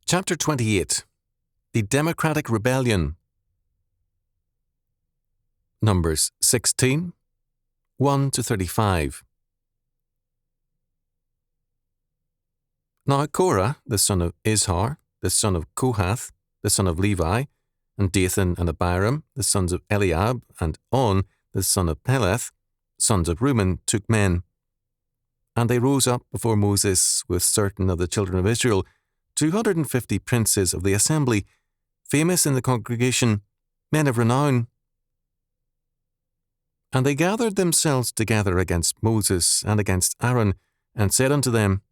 Chapter 28. The Democratic Rebellion. Numbers 16, 1-35. Now Korah, the son of Izhar, the son of Kohath, the son of Levi, and Dathan and Abiram, the sons of Eliab, and On, the son of Peleth, sons of Reuben, took men. And they rose up before Moses with certain of the children of Israel, 250 princes of the assembly, famous in the congregation, men of renown. And they gathered themselves together against Moses and against Aaron, and said unto them,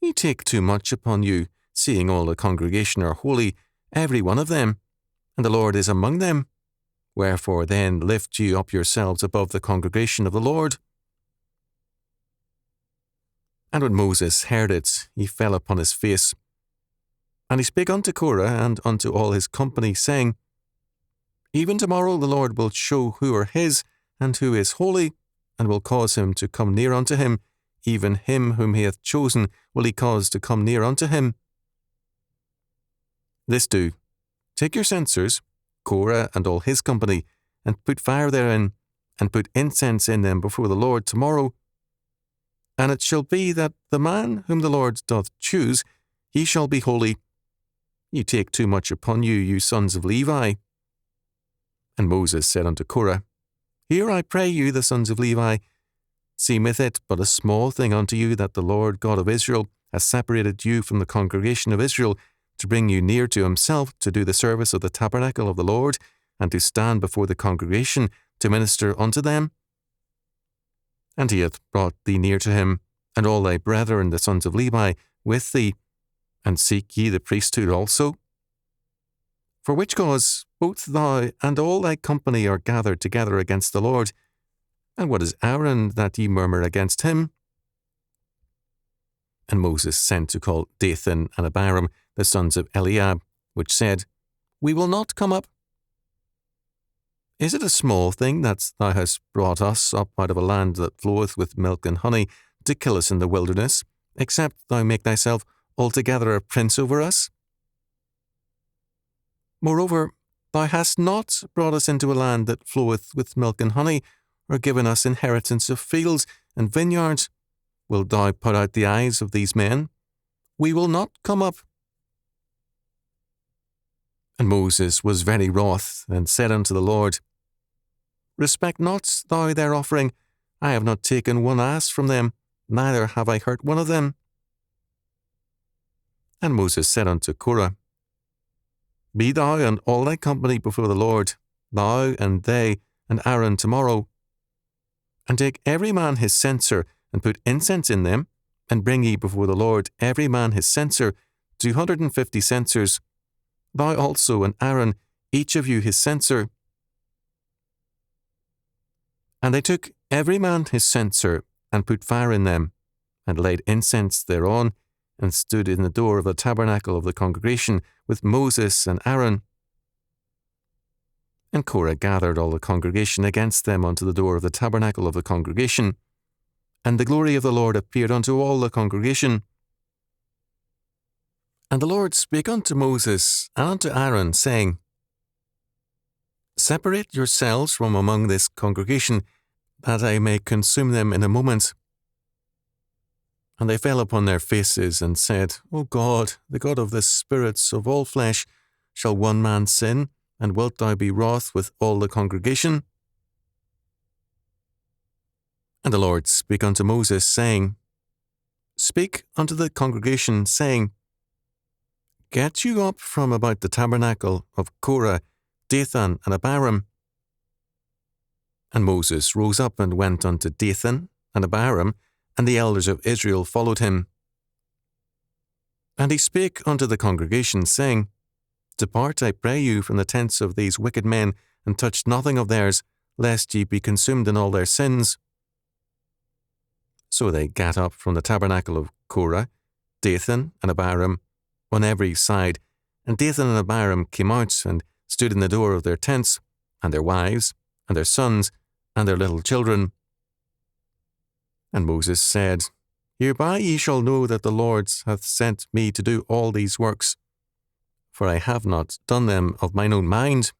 Ye take too much upon you, seeing all the congregation are holy, every one of them, and the Lord is among them. Wherefore then lift ye up yourselves above the congregation of the Lord. And when Moses heard it, he fell upon his face. And he spake unto Korah and unto all his company, saying, Even tomorrow the Lord will show who are his, and who is holy, and will cause him to come near unto him, even him whom he hath chosen will he cause to come near unto him. This do, take your censers, Korah and all his company, and put fire therein, and put incense in them before the Lord tomorrow. And it shall be that the man whom the Lord doth choose, he shall be holy. You take too much upon you, you sons of Levi. And Moses said unto Korah, Hear, I pray you, the sons of Levi, seemeth it but a small thing unto you that the Lord God of Israel has separated you from the congregation of Israel to bring you near to himself to do the service of the tabernacle of the Lord, and to stand before the congregation to minister unto them? And he hath brought thee near to him, and all thy brethren the sons of Levi with thee, and seek ye the priesthood also? For which cause both thou and all thy company are gathered together against the Lord. And what is Aaron that ye murmur against him? And Moses sent to call Dathan and Abiram, the sons of Eliab, which said, We will not come up. Is it a small thing that thou hast brought us up out of a land that floweth with milk and honey, to kill us in the wilderness, except thou make thyself altogether a prince over us? Moreover, thou hast not brought us into a land that floweth with milk and honey, or given us inheritance of fields and vineyards. Wilt thou put out the eyes of these men? We will not come up. And Moses was very wroth, and said unto the Lord, Respect not thou their offering. I have not taken one ass from them, neither have I hurt one of them. And Moses said unto Korah, Be thou and all thy company before the Lord, thou and they and Aaron tomorrow. And take every man his censer, and put incense in them, and bring ye before the Lord every man his censer, 250 censers, thou also and Aaron, each of you his censer. And they took every man his censer, and put fire in them, and laid incense thereon, and stood in the door of the tabernacle of the congregation with Moses and Aaron. And Korah gathered all the congregation against them unto the door of the tabernacle of the congregation. And the glory of the Lord appeared unto all the congregation. And the Lord spake unto Moses and unto Aaron, saying, Separate yourselves from among this congregation, that I may consume them in a moment. And they fell upon their faces, and said, O God, the God of the spirits of all flesh, shall one man sin, and wilt thou be wroth with all the congregation? And the Lord spake unto Moses, saying, Speak unto the congregation, saying, Get you up from about the tabernacle of Korah, Dathan, and Abiram. And Moses rose up and went unto Dathan and Abiram, and the elders of Israel followed him. And he spake unto the congregation, saying, Depart, I pray you, from the tents of these wicked men, and touch nothing of theirs, lest ye be consumed in all their sins. So they gat up from the tabernacle of Korah, Dathan, and Abiram, on every side, and Dathan and Abiram came out, and stood in the door of their tents, and their wives, and their sons, and their little children. And Moses said, Hereby ye shall know that the Lord hath sent me to do all these works, for I have not done them of mine own mind.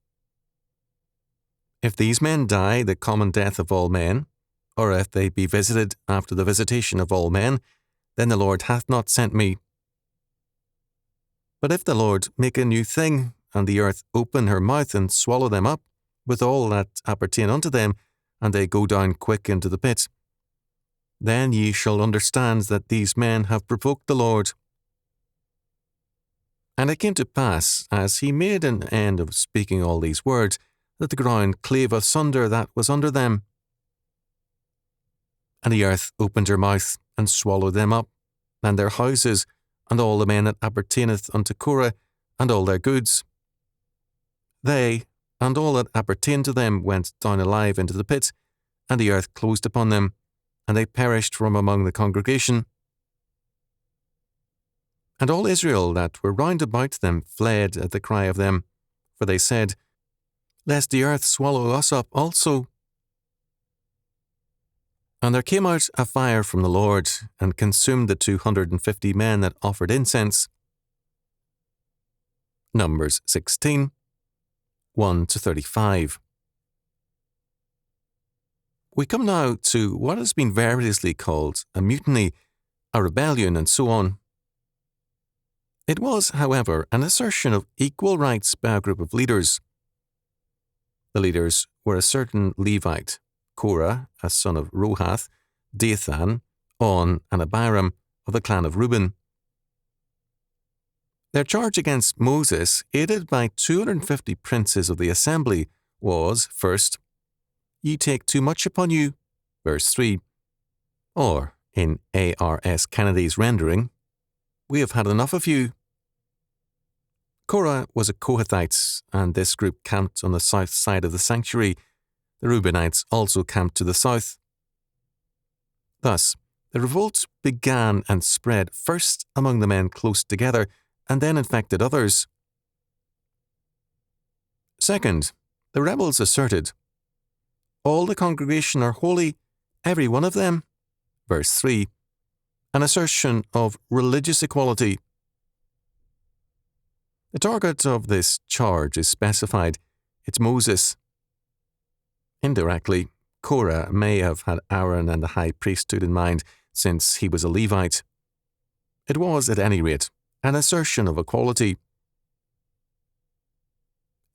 If these men die the common death of all men, or if they be visited after the visitation of all men, then the Lord hath not sent me. But if the Lord make a new thing, and the earth open her mouth and swallow them up, with all that appertain unto them, and they go down quick into the pit, then ye shall understand that these men have provoked the Lord. And it came to pass, as he made an end of speaking all these words, that the ground clave asunder that was under them. And the earth opened her mouth, and swallowed them up, and their houses, and all the men that appertaineth unto Korah, and all their goods. They, and all that appertained to them, went down alive into the pit, and the earth closed upon them, and they perished from among the congregation. And all Israel that were round about them fled at the cry of them, for they said, Lest the earth swallow us up also. And there came out a fire from the Lord, and consumed the 250 men that offered incense. Numbers 16, 1-35. We come now to what has been variously called a mutiny, a rebellion, and so on. It was, however, an assertion of equal rights by a group of leaders. The leaders were a certain Levite, Korah, a son of Rohath, Dathan, On, and Abiram, of the clan of Reuben. Their charge against Moses, aided by 250 princes of the assembly, was, first, Ye take too much upon you, verse 3, or, in A.R.S. Kennedy's rendering, We have had enough of you. Korah was a Kohathite, and this group camped on the south side of the sanctuary. The Reubenites also camped to the south. Thus, the revolt began and spread first among the men close together, and then infected others. Second, the rebels asserted, All the congregation are holy, every one of them, verse 3, an assertion of religious equality. The target of this charge is specified. It's Moses. Indirectly, Korah may have had Aaron and the high priesthood in mind, since he was a Levite. It was, at any rate, an assertion of equality.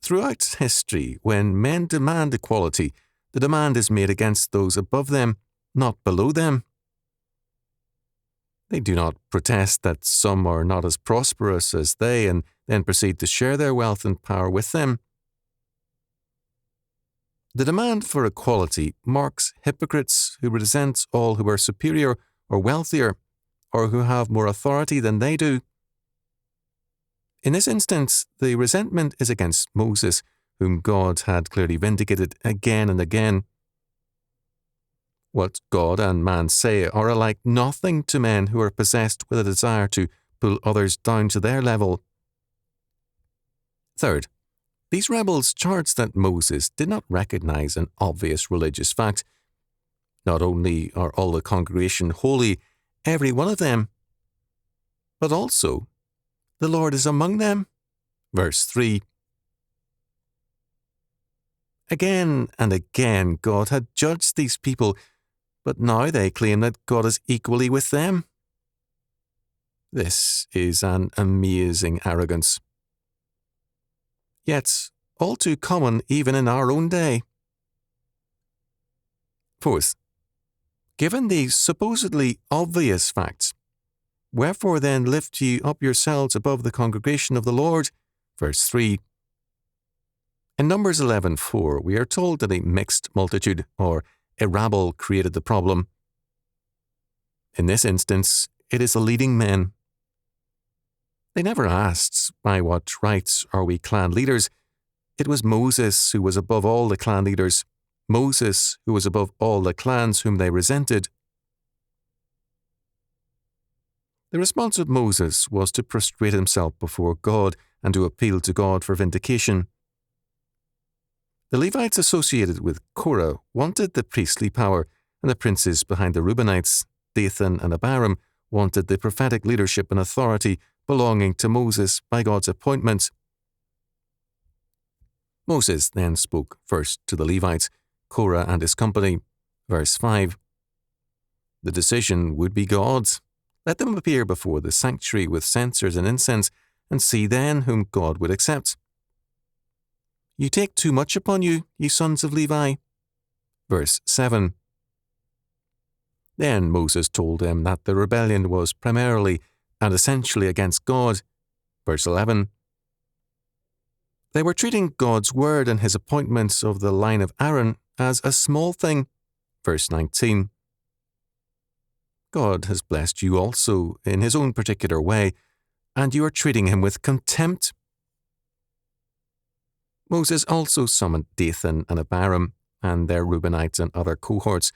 Throughout history, when men demand equality, the demand is made against those above them, not below them. They do not protest that some are not as prosperous as they and then proceed to share their wealth and power with them. The demand for equality marks hypocrites who resent all who are superior or wealthier, or who have more authority than they do. In this instance, the resentment is against Moses, whom God had clearly vindicated again and again. What God and man say are alike nothing to men who are possessed with a desire to pull others down to their level. Third, these rebels charged that Moses did not recognize an obvious religious fact. Not only are all the congregation holy, every one of them, but also the Lord is among them. Verse 3. Again and again God had judged these people, but now they claim that God is equally with them. This is an amazing arrogance. Yet all too common even in our own day. Fourth, given these supposedly obvious facts, wherefore then lift ye up yourselves above the congregation of the Lord? Verse 3. In Numbers 11:4, we are told that a mixed multitude, or a rabble, created the problem. In this instance, it is the leading men. They never asked, by what rights are we clan leaders? It was Moses who was above all the clan leaders, Moses who was above all the clans whom they resented. The response of Moses was to prostrate himself before God and to appeal to God for vindication. The Levites associated with Korah wanted the priestly power, and the princes behind the Reubenites Dathan and Abiram wanted the prophetic leadership and authority belonging to Moses by God's appointment. Moses then spoke first to the Levites, Korah and his company. Verse 5. The decision would be God's. Let them appear before the sanctuary with censers and incense, and see then whom God would accept. You take too much upon you, ye sons of Levi. Verse 7. Then Moses told them that the rebellion was primarily and essentially against God. Verse 11. They were treating God's word and his appointments of the line of Aaron as a small thing. Verse 19. God has blessed you also in his own particular way, and you are treating him with contempt. Moses also summoned Dathan and Abiram and their Reubenites and other cohorts,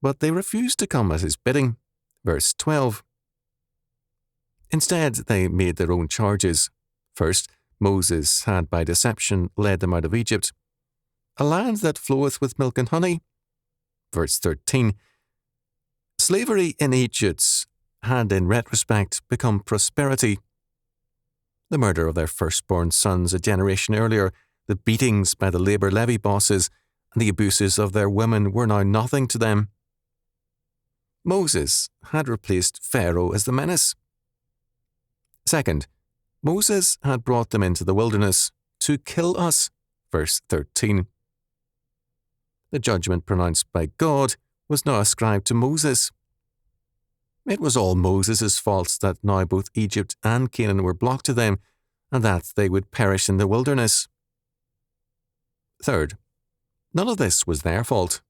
but they refused to come at his bidding. Verse 12. Instead, they made their own charges. First, Moses had by deception led them out of Egypt, a land that floweth with milk and honey. Verse 13. Slavery in Egypt had in retrospect become prosperity. The murder of their firstborn sons a generation earlier, the beatings by the labour levy bosses, and the abuses of their women were now nothing to them. Moses had replaced Pharaoh as the menace. Second, Moses had brought them into the wilderness to kill us. Verse 13. The judgment pronounced by God was now ascribed to Moses. It was all Moses' fault that now both Egypt and Canaan were blocked to them, and that they would perish in the wilderness. Third, none of this was their fault.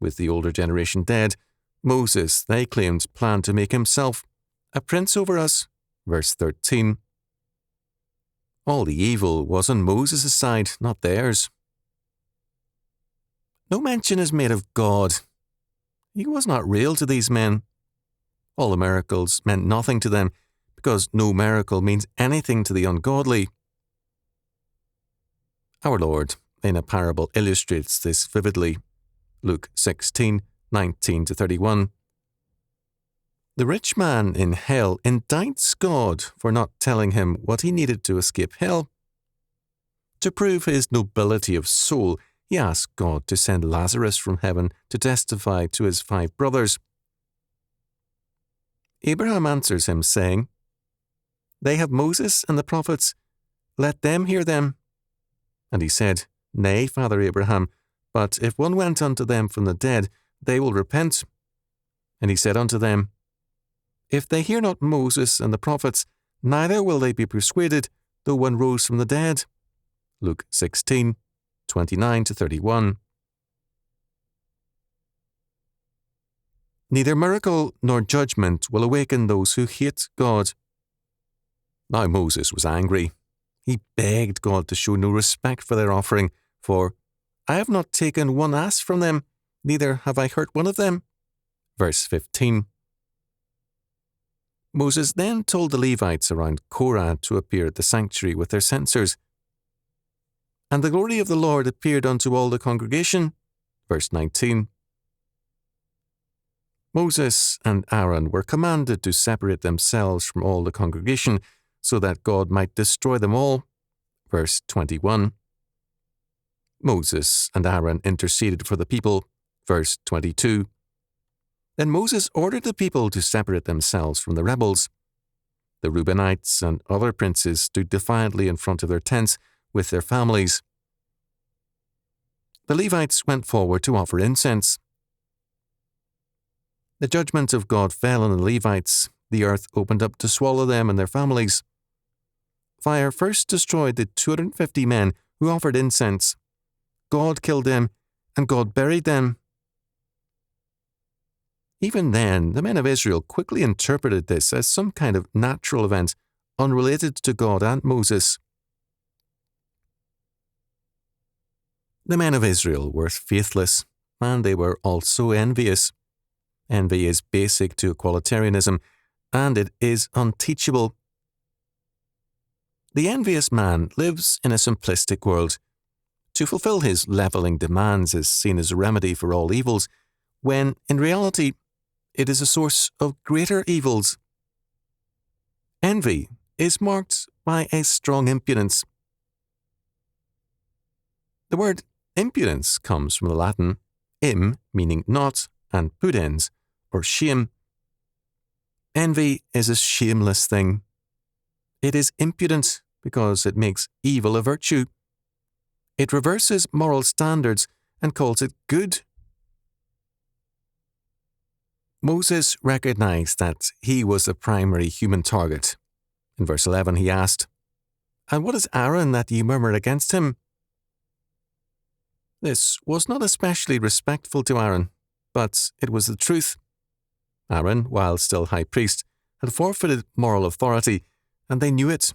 With the older generation dead, Moses, they claimed, planned to make himself a prince over us. Verse 13. All the evil was on Moses' side, not theirs. No mention is made of God. He was not real to these men. All the miracles meant nothing to them, because no miracle means anything to the ungodly. Our Lord, in a parable, illustrates this vividly. Luke 16:19-31. The rich man in hell indicts God for not telling him what he needed to escape hell. To prove his nobility of soul, he asked God to send Lazarus from heaven to testify to his 5 brothers. Abraham answers him, saying, They have Moses and the prophets, let them hear them. And he said, Nay, Father Abraham, but if one went unto them from the dead, they will repent. And he said unto them, If they hear not Moses and the prophets, neither will they be persuaded, though one rose from the dead. Luke 16:29-31. Neither miracle nor judgment will awaken those who hate God. Now Moses was angry. He begged God to show no respect for their offering, for, I have not taken one ass from them, neither have I hurt one of them. Verse 15. Moses then told the Levites around Korah to appear at the sanctuary with their censers. And the glory of the Lord appeared unto all the congregation. Verse 19. Moses and Aaron were commanded to separate themselves from all the congregation, so that God might destroy them all. Verse 21. Moses and Aaron interceded for the people. Verse 22. Then Moses ordered the people to separate themselves from the rebels. The Reubenites and other princes stood defiantly in front of their tents with their families. The Levites went forward to offer incense. The judgment of God fell on the Levites. The earth opened up to swallow them and their families. Fire first destroyed the 250 men who offered incense. God killed them, and God buried them. Even then, the men of Israel quickly interpreted this as some kind of natural event unrelated to God and Moses. The men of Israel were faithless, and they were also envious. Envy is basic to equalitarianism, and it is unteachable. The envious man lives in a simplistic world. To fulfill his levelling demands is seen as a remedy for all evils, when, in reality, it is a source of greater evils. Envy is marked by a strong impudence. The word impudence comes from the Latin im, meaning not, and pudens, or shame. Envy is a shameless thing. It is impudent because it makes evil a virtue. It reverses moral standards and calls it good. Moses recognized that he was the primary human target. In verse 11 he asked, "And what is Aaron that ye murmur against him?" This was not especially respectful to Aaron, but it was the truth. Aaron, while still high priest, had forfeited moral authority, and they knew it.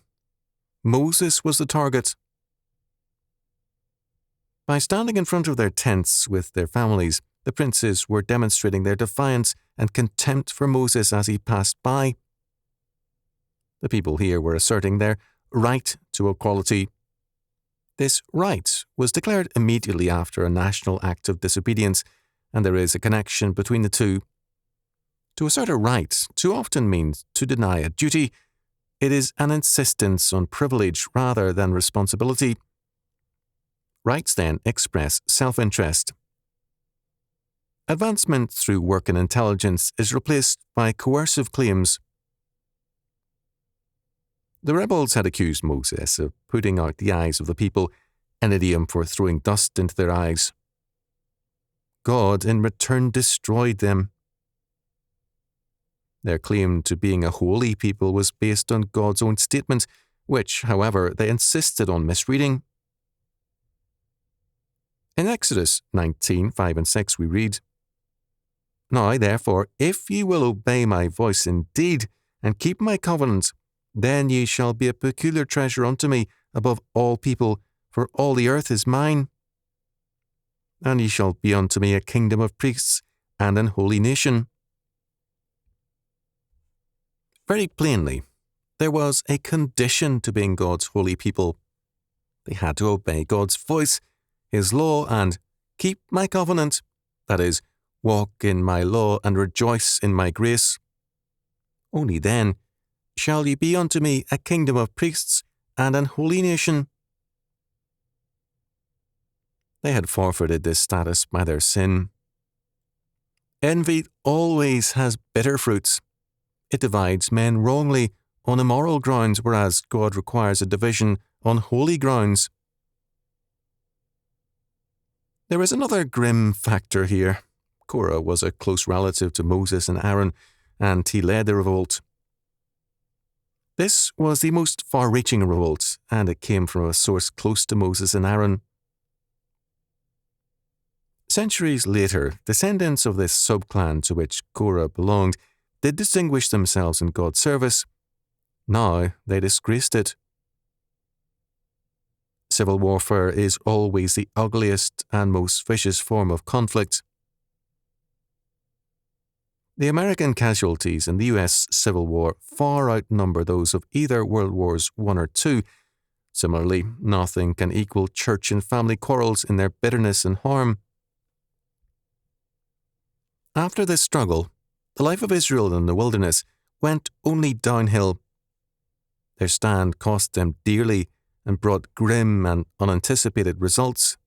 Moses was the target. By standing in front of their tents with their families, the princes were demonstrating their defiance and contempt for Moses as he passed by. The people here were asserting their right to equality. This right was declared immediately after a national act of disobedience, and there is a connection between the two. To assert a right too often means to deny a duty. It is an insistence on privilege rather than responsibility. Rights then express self-interest. Advancement through work and intelligence is replaced by coercive claims. The rebels had accused Moses of putting out the eyes of the people, an idiom for throwing dust into their eyes. God in return destroyed them. Their claim to being a holy people was based on God's own statement, which, however, they insisted on misreading. In Exodus 19:5 and 6 we read, "Now therefore, if ye will obey my voice indeed, and keep my covenant, then ye shall be a peculiar treasure unto me above all people, for all the earth is mine. And ye shall be unto me a kingdom of priests, and an holy nation." Very plainly, there was a condition to being God's holy people. They had to obey God's voice, His law, and keep my covenant, that is, walk in my law and rejoice in my grace. Only then shall ye be unto me a kingdom of priests and an holy nation. They had forfeited this status by their sin. Envy always has bitter fruits. It divides men wrongly on immoral grounds, whereas God requires a division on holy grounds. There is another grim factor here. Korah was a close relative to Moses and Aaron, and he led the revolt. This was the most far-reaching revolt, and it came from a source close to Moses and Aaron. Centuries later, descendants of this subclan to which Korah belonged did distinguish themselves in God's service. Now they disgraced it. Civil warfare is always the ugliest and most vicious form of conflict. The American casualties in the US Civil War far outnumber those of either World Wars I or II. Similarly, nothing can equal church and family quarrels in their bitterness and harm. After this struggle, the life of Israel in the wilderness went only downhill. Their stand cost them dearly and brought grim and unanticipated results.